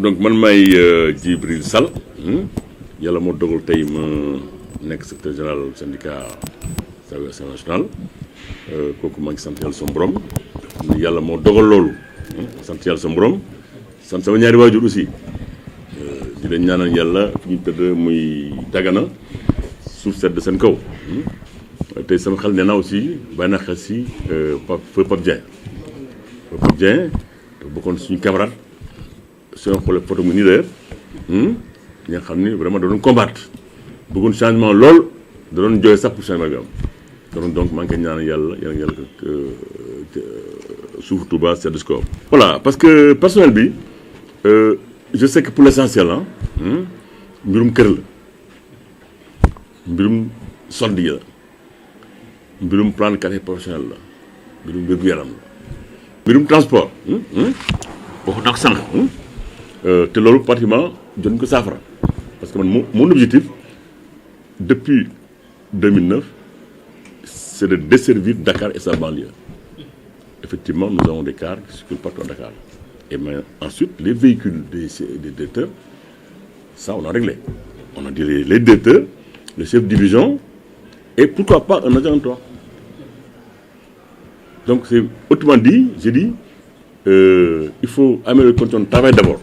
donc man maay Djibril Sall yàlla moo dogal tey ma nekk secrétaire général syndicat Travailleurs national kooku maa ngi sant yàlla sama borom yàlla moo dogal loolu sant yàlla sama borom sant sama ñaari waajur aussi di leen ñaanal yàlla fi ñu tëdd muy Dagana suuf sedd seen kaw tey sama xel nee naa aussi bàyyi naa xel si Pape Dieng te bokkoon suñu camarade suñu xoolee photo mu nii d'ailleurs ñi nga xam ni vraiment da doon combattre bëggoon changement lool da doon jooy sax pour changement bi am donc maa ngi koy ñaanal yàlla suuf Touba sedd si kaw. voilà parce que personnel bi je sais que pour l'essentiel mbirum kër la mbirum solde yi la mbirum plan de carrière professionnel la mbirum wér-gu-yaram la mbirum transport waxu nag sànq te loolu pratiquement jot ñu ko saafara parce que man mon objectif depuis 2009 c'est de desservir Dakar et sa banlieue. Effectivement, nous avons des cars qui circulent partout à Dakar. Et mais ensuite, les véhicules des directeurs, ça on a réglé. On a dit les directeurs, le chef de division, et pourquoi pas un agent d'emploi. Donc c'est autrement dit, j'ai dit, il faut améliorer les conditions de travail d'abord,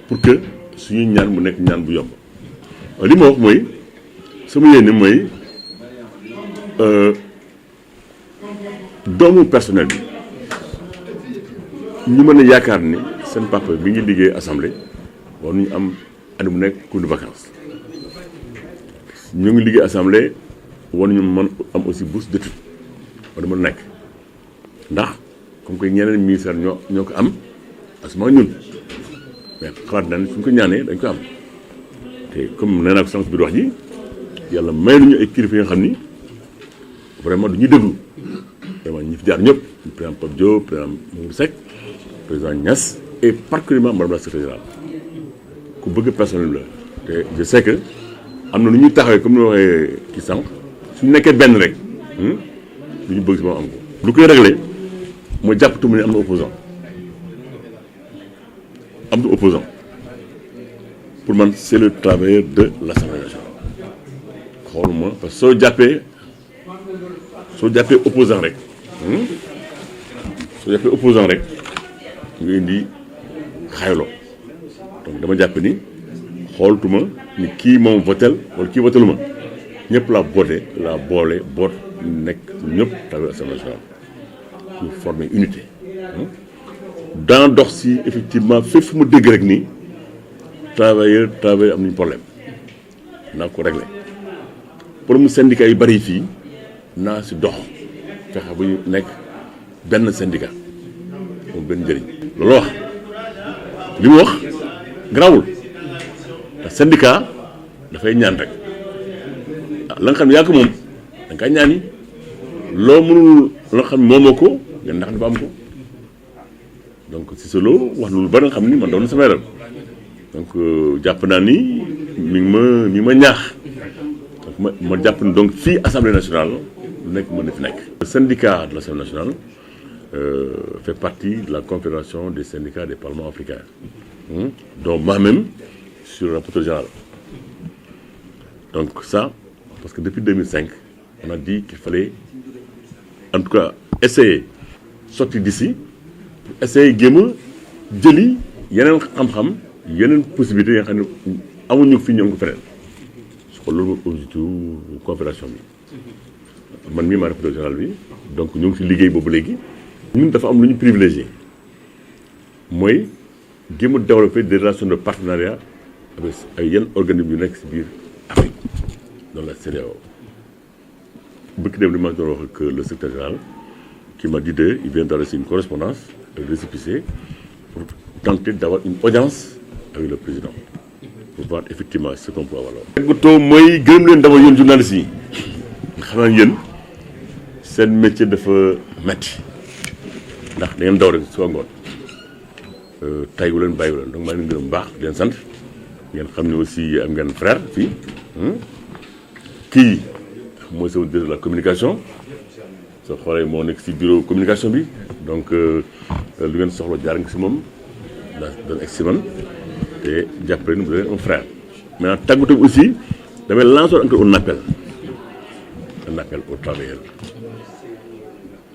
pour que suñu ñaan mu nekk ñaan bu yomb. li ma wax mooy sama yéene mooy doomu personnel bi ñu mën a yaakaar ni seen papa bi ngi liggéey assemblée war nañu am année bu nekk cours de vacances ñu ngi liggéey assemblée war nañu mën am aussi bourse d'études war na mën nekk ndax comme que ñeneen ministère ñoo ko am asuma ñun mais xalaat naa ne suñ ko ñaanee dañ ko am te comme nee naa ko sànq biir wax ji yàlla may nañu ay kilifa yi nga xam ni vraiment du ñuy déglu vraiment ñi fi jaar ñëpp président Pape Diop président Mamadou Seck président Niass et particulièrement madame la secrétaire générale ku bëgg personnel la te je sais que am na nu ñuy taxawee comme ni ma waxee kii sànq suñu nekkee benn rek lu ñu bëgg si moom am ko. lu koy réglé mooy jàpp tuuti ne am na opposant pour man c'est le travailleur de l'Assemblée nationale xooluma parce que soo jàppee opposant rek nga indi xayloo donc dama jàpp ni xooltuma ni kii moom votel wala kii voteluma ñëpp laa boole boot nekk ñëpp travailleur Assemblée nationale pour former unité dans dox si effectivement fépp fu ma dégg rek ni travailleur am nañu problème naa ko réglé problème syndicat yu bari fii naa si dox fexe bu ñu nekk benn syndicat moom benn njëriñ loolu wax li mu wax garaawul te syndicat dafay ñaan rek la nga xam ne yaa ko moom da nga kaa ñaani loo mënul la nga xam ne moomoo ko nga ndax dafa am ko donc si solo wax na lu bari nga xam ni man doon na sama yaram donc jàpp naa ni mi ngi ma ñaax donc ma jàpp ni donc fii Assemblée nationale lu nekk mën na fi nekk. Le syndicat de l'Assemblée nationale fait partie de la confédération des syndicats des parlements africains dont moi-même je suis le rapporteur général. Donc ça parce que depuis 2005 on a dit qu'il fallait en tout cas essayer sortir d'ici pour essayer jéem a jëli yeneen xam-xam yeneen possibilités yi nga xam ne amuñu fi ñoom ko feneen su ko loolu objectif confédération bi man mii maa rapporteur général bi donc ñu ngi si liggéey boobu léegi ñun dafa am lu ñu privilégié mooy jéem a développer des relations de partenariat avec ay yenn organismes yu nekk si biir Afrique dans la CEDEAO bëgg dem li ma doon wax ak le secrétaire général qui m'a dit il vient d'adresser une correspondance de récépissé pour tenter d'avoir une audience avec le président pour voir effectivement ce qu'on peut avoir là. tàggatoo mooy gërëm leen d'abord yéen journalistes yi xam naa yéen seen métier dafa metti ndax da ngeen daw rek soo ngoon taygu leen bàyyiwu leen donc maa ngi leen gërëm baax di leen sant ngeen xam ne aussi am ngeen frère fii kii mooy sama directeur de la communication soo xoolee moo nekk ci bureau communication bi donc lu ngeen soxla jaar nga ci moom doon egg si man te jàppale ni bu leen un frère. maintenant tàggatu bi aussi damay lancer encore un appel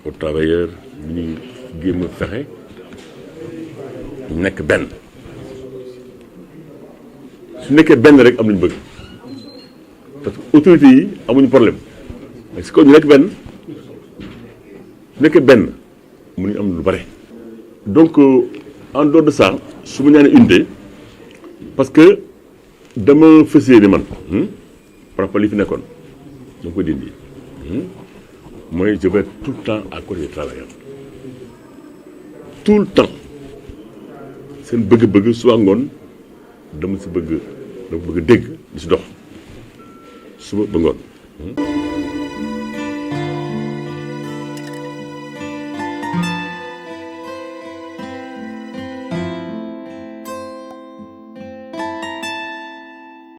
aux travailleurs ñu jéem a fexe nekk benn su nekkee benn rek am nañu bëgg parce que autorités yi amuñu problème mais si ko ñu nekk benn su nekkee benn mënuñu am lu bare. donc en dehors de ça su ma ñaanee unité parce que dama fas yéene man par rapport li fi nekkoon dama ko dindi mooy je vais être tout le temps à côté des travailleurs tout le temps seen bëgg-bëgg suba ngoon dama bëgg dégg di si dox suba ba ngoon.